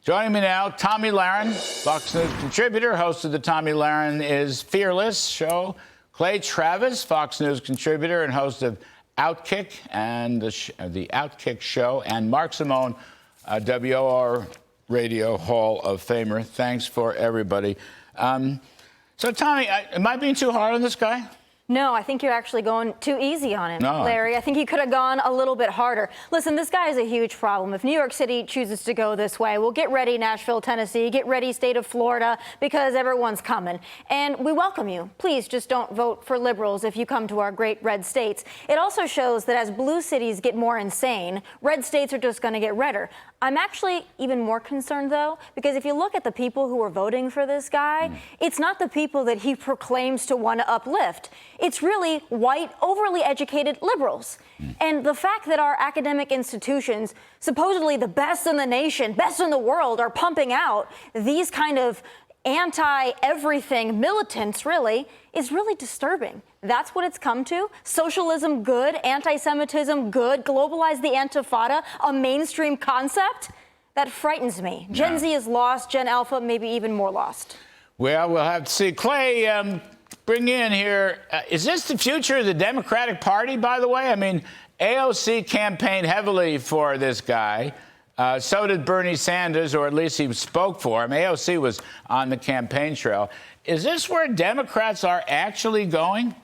Joining me now, Tomi Lahren, Fox News contributor, host of the Tomi Lahren is Fearless show. Clay Travis, Fox News contributor and host of Outkick and the Outkick show. And Mark Simone, WOR Radio Hall of Famer. Thanks for everybody. So, Tomi, am I being too hard on this guy? No, I think you're actually going too easy on him, No. Larry. I think you could have gone a little bit harder. Listen, this guy is a huge problem. If New York City chooses to go this way, well, get ready, Nashville, Tennessee. Get ready, state of Florida, because everyone's coming. And we welcome you. Please just don't vote for liberals if you come to our great red states. It also shows that as blue cities get more insane, red states are just going to get redder. I'm actually even more concerned, though, because if you look at the people who are voting for this guy, it's not the people that he proclaims to want to uplift. It's really white, overly educated liberals. And the fact that our academic institutions, supposedly the best in the nation, best in the world, are pumping out these kind of anti-everything militants, really, is really disturbing. That's what it's come to. Socialism, good. Anti-Semitism, good. Globalize the Intifada, a mainstream concept. That frightens me. Gen Z is lost. Gen Alpha, maybe even more lost. Well, we'll have to see. Clay, bring in here. Is this the future of the Democratic Party, by the way? I mean, AOC campaigned heavily for this guy. So did Bernie Sanders, or at least he spoke for him. AOC was on the campaign trail. Is this where Democrats are actually going?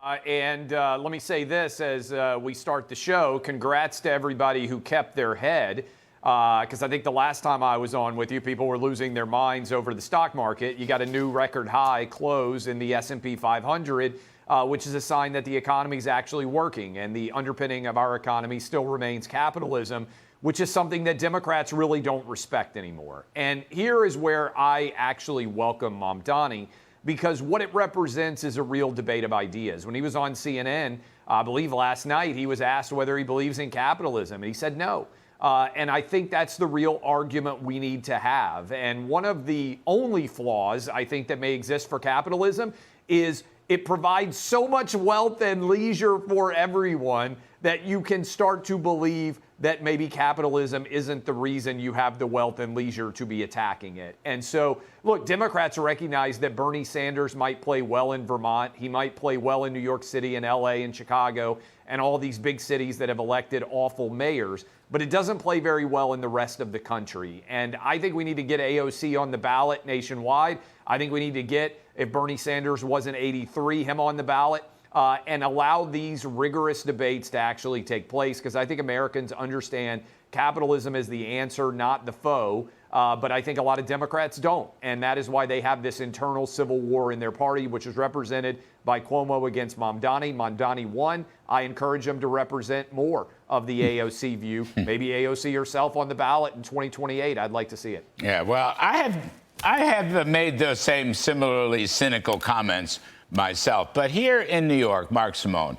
Let me say this as we start the show. Congrats to everybody who kept their head. Because I think the last time I was on with you, people were losing their minds over the stock market. You got a new record high close in the S&P 500, which is a sign that the economy is actually working. And the underpinning of our economy still remains capitalism, which is something that Democrats really don't respect anymore. And here is where I actually welcome Mamdani, because what it represents is a real debate of ideas. When he was on CNN, I believe last night, he was asked whether he believes in capitalism, and he said no. And I think that's the real argument we need to have. And one of the only flaws I think that may exist for capitalism is it provides so much wealth and leisure for everyone that you can start to believe that maybe capitalism isn't the reason you have the wealth and leisure to be attacking it. And so, look, Democrats recognize that Bernie Sanders might play well in Vermont. He might play well in New York City and LA and Chicago and all these big cities that have elected awful mayors. But it doesn't play very well in the rest of the country. And I think we need to get AOC on the ballot nationwide. I think we need to get, if Bernie Sanders wasn't 83, him on the ballot. And allow these rigorous debates to actually take place, because I think Americans understand capitalism is the answer, not the foe. But I think a lot of Democrats don't. And that is why they have this internal civil war in their party, which is represented by Cuomo against Mamdani. Mamdani won. I encourage him to represent more of the AOC view. Maybe AOC herself on the ballot in 2028. I'd like to see it. Yeah, well, I have made those same similarly cynical comments myself. But here in New York, Mark Simone,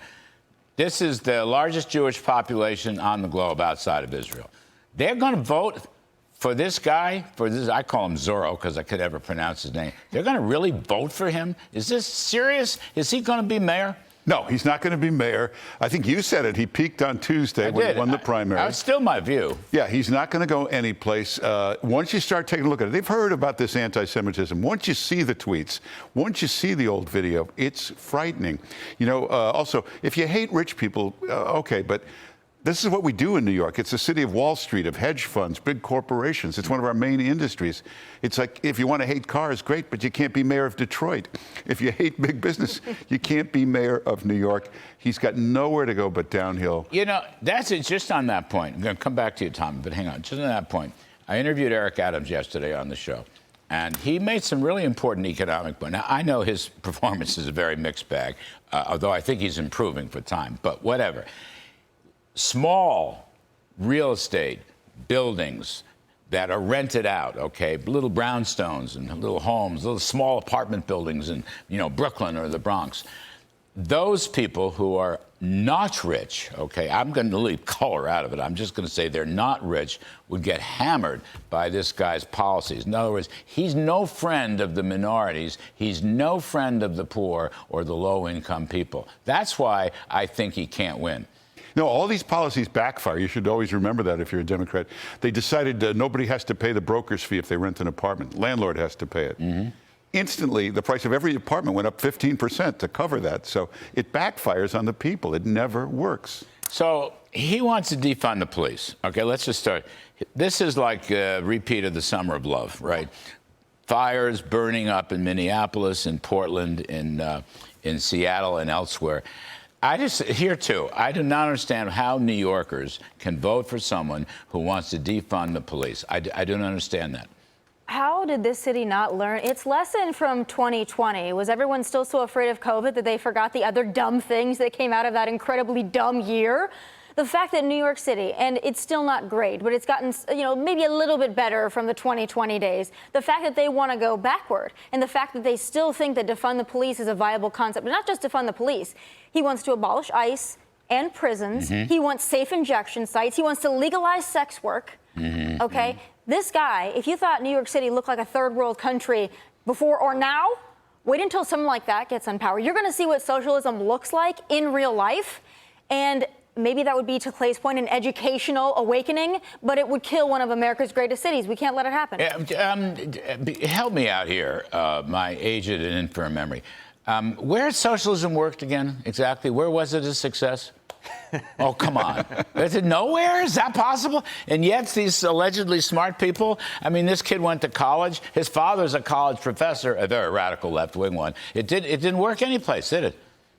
this is the largest Jewish population on the globe outside of Israel. They're going to vote for this guy, for this, I call him Zorro because I could never pronounce his name. They're going to really vote for him? Is this serious? Is he going to be mayor? No, he's not going to be mayor. I think you said it. He peaked on Tuesday when he won the primary. That's still my view. Yeah, he's not going to go anyplace. Once you start taking a look at it, they've heard about this anti-Semitism. Once you see the tweets, once you see the old video, it's frightening. You know, also, if you hate rich people, okay, but this is what we do in New York. It's a city of Wall Street, of hedge funds, big corporations. It's one of our main industries. It's like, if you want to hate cars, great, but you can't be mayor of Detroit. If you hate big business, you can't be mayor of New York. He's got nowhere to go but downhill. You know, that's it. Just on that point. I'm going to come back to you, Tom, but hang on. Just on that point. I interviewed Eric Adams yesterday on the show, and he made some really important economic points. Now, I know his performance is a very mixed bag, although I think he's improving for time, but whatever. Small real estate buildings that are rented out, okay, little brownstones and little homes, little small apartment buildings in, you know, Brooklyn or the Bronx. Those people who are not rich, okay, I'm going to leave color out of it. I'm just going to say they're not rich, would get hammered by this guy's policies. In other words, he's no friend of the minorities. He's no friend of the poor or the low-income people. That's why I think he can't win. No, all these policies backfire. You should always remember that if you're a Democrat. They decided nobody has to pay the broker's fee if they rent an apartment. Landlord has to pay it. Instantly, the price of every apartment went up 15% to cover that. So it backfires on the people. It never works. So he wants to defund the police. Okay, let's just start. This is like a repeat of the Summer of Love, right? Fires burning up in Minneapolis, in Portland, in Seattle, and elsewhere. Here too, I do not understand how New Yorkers can vote for someone who wants to defund the police. I don't understand that. How did this city not learn its lesson from 2020? Was everyone still so afraid of COVID that they forgot the other dumb things that came out of that incredibly dumb year? The fact that New York City, and it's still not great, but it's gotten, maybe a little bit better from the 2020 days. The fact that they want to go backward, and the fact that they still think that defund the police is a viable concept, but not just defund the police. He wants to abolish ICE and prisons. He wants safe injection sites. He wants to legalize sex work. Okay? This guy, if you thought New York City looked like a third world country before or now, wait until someone like that gets in power. You're going to see what socialism looks like in real life. And maybe that would be, to Clay's point, an educational awakening, but it would kill one of America's greatest cities. We can't let it happen. Help me out here, my aged and infirm memory. Where has socialism worked again, exactly? Where was it a success? Oh, come on. Is it nowhere? Is that possible? And yet these allegedly smart people, I mean, this kid went to college. His father's a college professor, a very radical left-wing one. It didn't work anyplace, did it?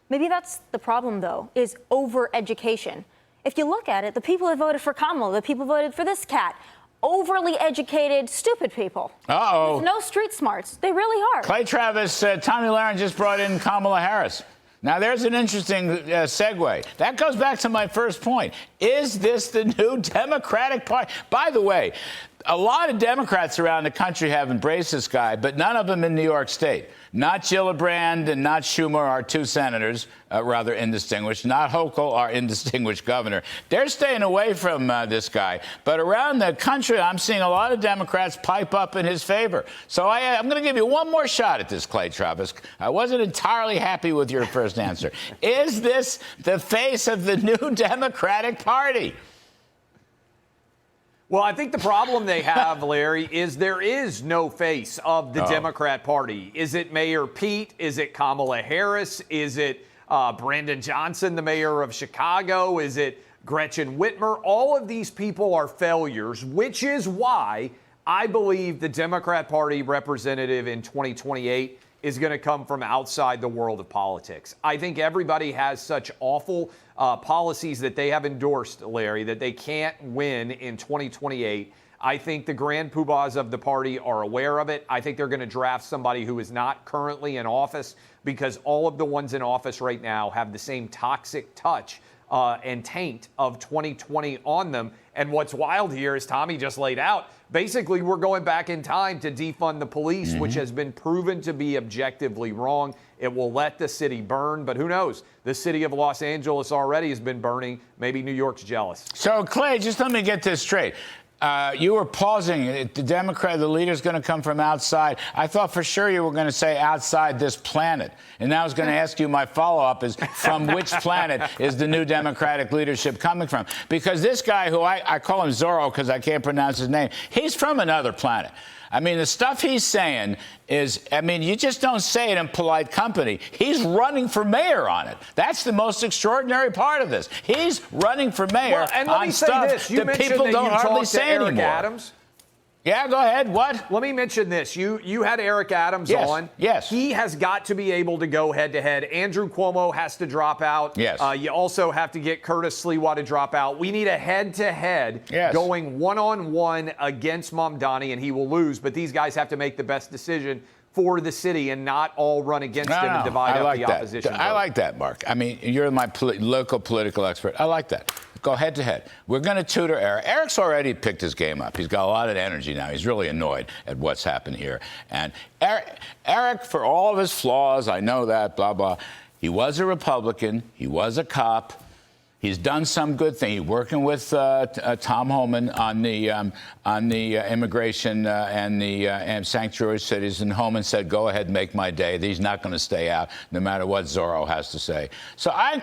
Maybe that's the problem, though, is over-education. If you look at it, the people that voted for Kamala, the people who voted for this cat, overly educated, stupid people. Uh-oh. With no street smarts. They really are. Clay Travis, Tomi Lahren just brought in Kamala Harris. Now, there's an interesting segue. That goes back to my first point. Is this the new Democratic Party? By the way, a lot of Democrats around the country have embraced this guy, but none of them in New York State. Not Gillibrand and not Schumer, our two senators, rather indistinguished. Not Hochul, our indistinguished governor. They're staying away from this guy. But around the country, I'm seeing a lot of Democrats pipe up in his favor. So I'm going to give you one more shot at this, Clay Travis. I wasn't entirely happy with your first answer. Is this the face of the new Democratic Party? Well, I think the problem they have, Larry, is there is no face of the Democrat Party. Is it Mayor Pete? Is it Kamala Harris? Is it Brandon Johnson, the mayor of Chicago? Is it Gretchen Whitmer? All of these people are failures, which is why I believe the Democrat Party representative in 2028 is going to come from outside the world of politics. I think everybody has such awful policies that they have endorsed, Larry, that they can't win in 2028. I think the grand poobahs of the party are aware of it. I think they're going to draft somebody who is not currently in office, because all of the ones in office right now have the same toxic touch and taint of 2020 on them. And what's wild here, is Tommy just laid out, basically we're going back in time to defund the police, which has been proven to be objectively wrong. It will let the city burn, but who knows? The city of Los Angeles already has been burning. Maybe New York's jealous. So, Clay, just let me get this straight. You were pausing. The leader's going to come from outside. I thought for sure you were going to say outside this planet. And now I was going to ask you, my follow-up is, from which planet is the new Democratic leadership coming from? Because this guy, who I call him Zorro because I can't pronounce his name, he's from another planet. I mean, the stuff he's saying is, you just don't say it in polite company. He's running for mayor on it. That's the most extraordinary part of this. He's running for mayor and let on me say stuff this. You that mentioned people that don't you hardly talked to say Eric anymore. Adams. Yeah, go ahead. What? Let me mention this. You had Eric Adams on. Yes. He has got to be able to go head-to-head. Andrew Cuomo has to drop out. Yes. You also have to get Curtis Sliwa to drop out. We need a head-to-head going one-on-one against Mamdani, and he will lose. But these guys have to make the best decision for the city and not all run against him and divide up the opposition. I like that, Mark. You're my local political expert. I like that. Go head-to-head. We're going to tutor Eric. Eric's already picked his game up. He's got a lot of energy now. He's really annoyed at what's happened here. And Eric, for all of his flaws, I know that, blah, blah, he was a Republican. He was a cop. He's done some good thing. He's working with Tom Homan on the immigration and sanctuary cities. And Homan said, "Go ahead, make my day." He's not going to stay out, no matter what Zorro has to say. So I'm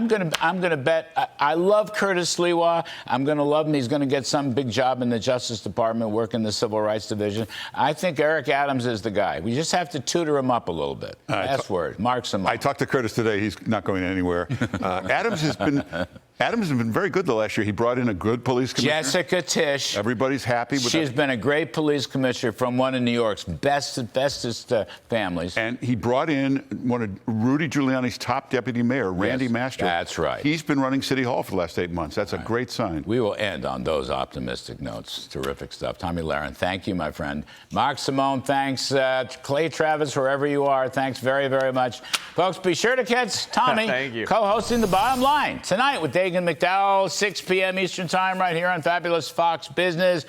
gonna bet. I love Curtis Lewa. I'm going to love him. He's going to get some big job in the Justice Department, working the Civil Rights Division. I think Eric Adams is the guy. We just have to tutor him up a little bit. Last word, Mark Simone. I talked to Curtis today. He's not going anywhere. Adams has been very good the last year. He brought in a good police commissioner. Jessica Tisch. Everybody's happy with She's been a great police commissioner from one of New York's bestest families. And he brought in one of Rudy Giuliani's top deputy mayor, Randy Mastro. That's right. He's been running City Hall for the last 8 months. That's a great sign. We will end on those optimistic notes. Terrific stuff. Tomi Lahren, thank you, my friend. Mark Simone, thanks. Clay Travis, wherever you are, thanks very, very much. Folks, be sure to catch Tommy Thank you. co-hosting The Bottom Line tonight with Dagan McDowell, 6 p.m. Eastern Time, right here on Fabulous Fox Business.